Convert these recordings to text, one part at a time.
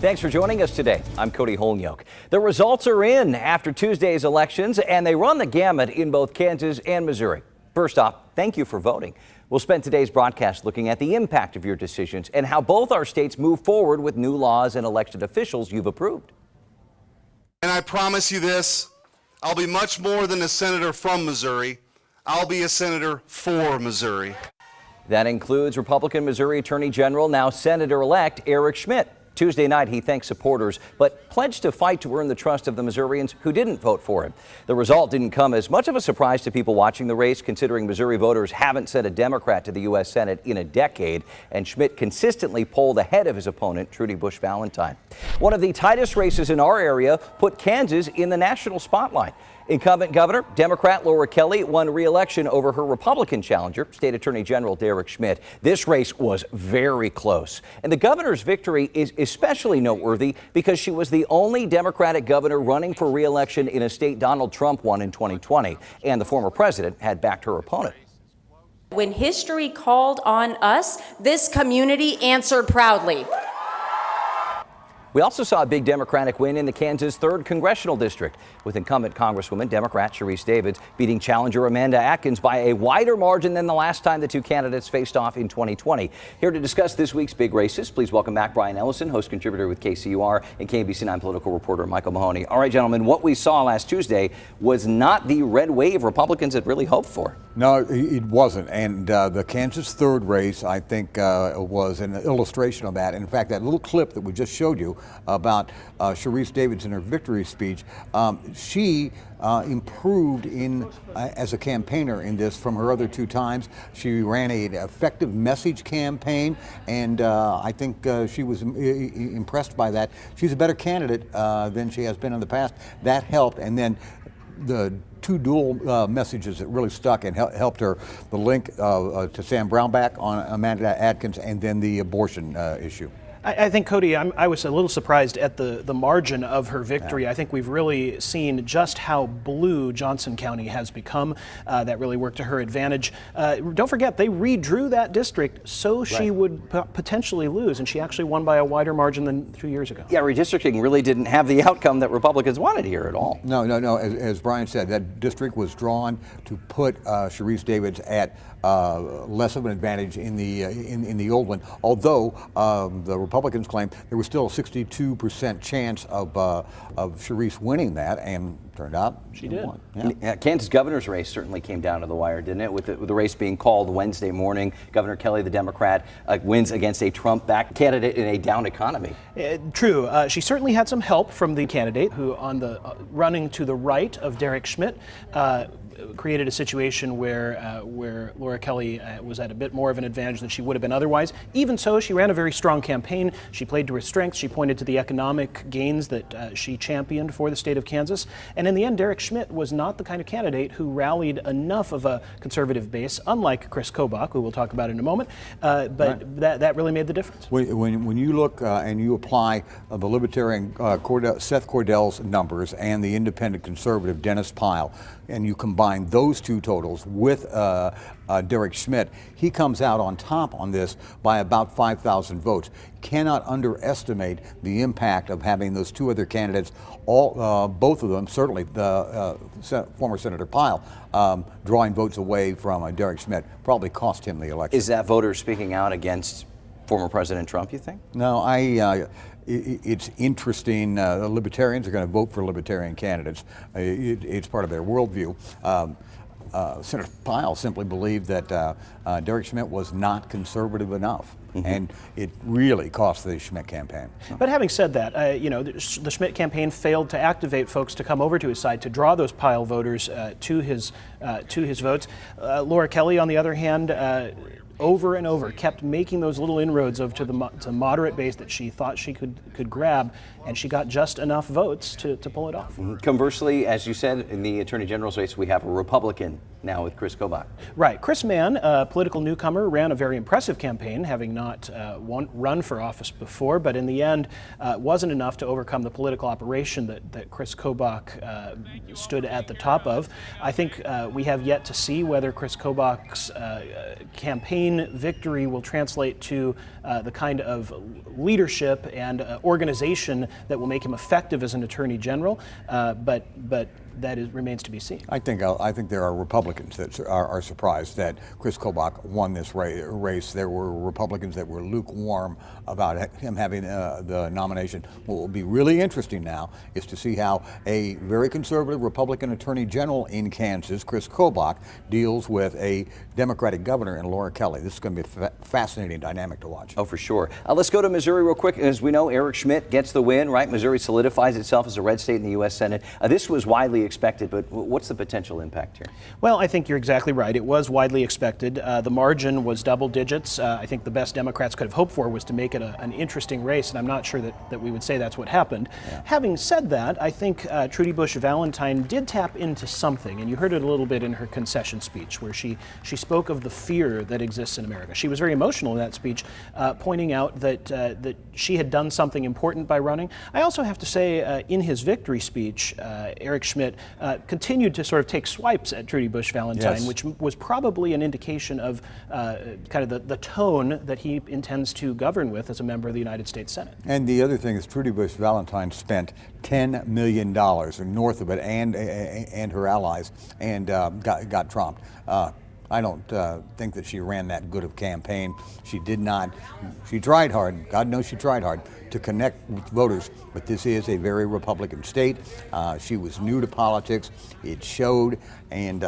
Thanks for joining us today. I'm Cody Holyoke. The results are in after Tuesday's elections, and they run the gamut in both Kansas and Missouri. First off, thank you for voting. We'll spend today's broadcast looking at the impact of your decisions and how both our states move forward with new laws and elected officials you've approved. And I promise you this, I'll be much more than a senator from Missouri. I'll be a senator for Missouri. That includes Republican Missouri Attorney General, now Senator-elect Eric Schmitt. Tuesday night, he thanked supporters, but pledged to fight to earn the trust of the Missourians who didn't vote for him. The result didn't come as much of a surprise to people watching the race, considering Missouri voters haven't sent a Democrat to the U.S. Senate in a decade, and Schmitt consistently polled ahead of his opponent, Trudy Busch Valentine. One of the tightest races in our area put Kansas in the national spotlight. Incumbent Governor, Democrat Laura Kelly, won re-election over her Republican challenger, State Attorney General Derek Schmitt. This race was very close, and the governor's victory is especially noteworthy because she was the only Democratic governor running for re-election in a state Donald Trump won in 2020, and the former president had backed her opponent. When history called on us, this community answered proudly. We also saw a big Democratic win in the Kansas 3rd Congressional District, with incumbent Congresswoman Democrat Sharice Davids beating challenger Amanda Atkins by a wider margin than the last time the two candidates faced off in 2020. Here to discuss this week's big races, please welcome back Brian Ellison, host contributor with KCUR, and KBC9 political reporter Michael Mahoney. All right, gentlemen, what we saw last Tuesday was not the red wave Republicans had really hoped for. No, it wasn't. And the Kansas 3rd race, I think, was an illustration of that. In fact, that little clip that we just showed you about Sharice Davids in her victory speech, she improved as a campaigner in this from her other two times. She ran an effective message campaign, and I think she was impressed by that. She's a better candidate than she has been in the past. That helped, and then the two dual messages that really stuck and helped her, the link to Sam Brownback on Amanda Atkins, and then the abortion issue. I think, Cody, I was a little surprised at the margin of her victory. Yeah. I think we've really seen just how blue Johnson County has become. That really worked to her advantage. Don't forget, they redrew that district so she would potentially lose, and she actually won by a wider margin than 2 years ago. Yeah, redistricting really didn't have the outcome that Republicans wanted here at all. No. As Brian said, that district was drawn to put Sharice Davids at less of an advantage in the old one. Although the Republicans claimed there was still a 62% chance of Sharice winning that, and turned out she did. Won. Yeah. Kansas governor's race certainly came down to the wire, didn't it? With the race being called Wednesday morning, Governor Kelly, the Democrat, wins against a Trump-backed candidate in a down economy. True. She certainly had some help from the candidate who, on the running to the right of Derek Schmitt, created a situation where Laura Kelly was at a bit more of an advantage than she would have been otherwise. Even so, she ran a very strong campaign. She played to her strengths. She pointed to the economic gains that she championed for the state of Kansas. And in the end, Derek Schmitt was not the kind of candidate who rallied enough of a conservative base, unlike Chris Kobach, who we'll talk about in a moment. But that really made the difference. When you look and you apply the Libertarian Seth Cordell's numbers and the independent conservative Dennis Pyle, and you combine those two totals with Derek Schmitt, he comes out on top on this by about 5,000 votes. Cannot underestimate the impact of having those two other candidates, both of them, certainly the former Senator Pyle, drawing votes away from Derek Schmitt, probably cost him the election. Is that voters speaking out against former President Trump, you think? No, it's interesting. The Libertarians are going to vote for Libertarian candidates. It's part of their worldview. Senator Pyle simply believed that Derek Schmitt was not conservative enough. Mm-hmm. And it really cost the Schmitt campaign. But having said that, the Schmitt campaign failed to activate folks to come over to his side to draw those Pyle voters to his votes. Laura Kelly, on the other hand, over and over kept making those little inroads to the moderate base that she thought she could grab, and she got just enough votes to pull it off. Mm-hmm. Conversely, as you said, in the Attorney General's race, we have a Republican now with Chris Kobach. Right. Chris Mann, a political newcomer, ran a very impressive campaign, having not run for office before, but in the end wasn't enough to overcome the political operation that Chris Kobach stood at the top of. I think we have yet to see whether Chris Kobach's campaign clean victory will translate to the kind of leadership and organization that will make him effective as an attorney general, but that remains to be seen. I think there are Republicans that are surprised that Chris Kobach won this race. There were Republicans that were lukewarm about him having the nomination. What will be really interesting now is to see how a very conservative Republican Attorney General in Kansas, Chris Kobach, deals with a Democratic governor in Laura Kelly. This is going to be a fascinating dynamic to watch. Oh, for sure. Let's go to Missouri real quick. As we know, Eric Schmitt gets the win, right? Missouri solidifies itself as a red state in the U.S. Senate. This was widely expected, but what's the potential impact here? Well, I think you're exactly right. It was widely expected. The margin was double digits. I think the best Democrats could have hoped for was to make it an interesting race, and I'm not sure that we would say that's what happened. Yeah. Having said that, I think Trudy Busch Valentine did tap into something, and you heard it a little bit in her concession speech, where she spoke of the fear that exists in America. She was very emotional in that speech, pointing out that she had done something important by running. I also have to say, in his victory speech, Eric Schmitt continued to sort of take swipes at Trudy Busch Valentine, yes, which was probably an indication of kind of the tone that he intends to govern with as a member of the United States Senate. And the other thing is Trudy Busch Valentine spent $10 million north of it and her allies and got trumped. I don't think that she ran that good of campaign. She did not. She tried hard. God knows she tried hard to connect with voters, but this is a very Republican state. She was new to politics. It showed, and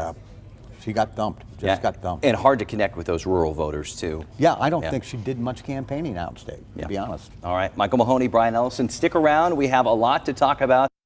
she got thumped. Got thumped. And hard to connect with those rural voters, too. Yeah, I don't think she did much campaigning outstate, to be honest. All right, Michael Mahoney, Brian Ellison, stick around. We have a lot to talk about.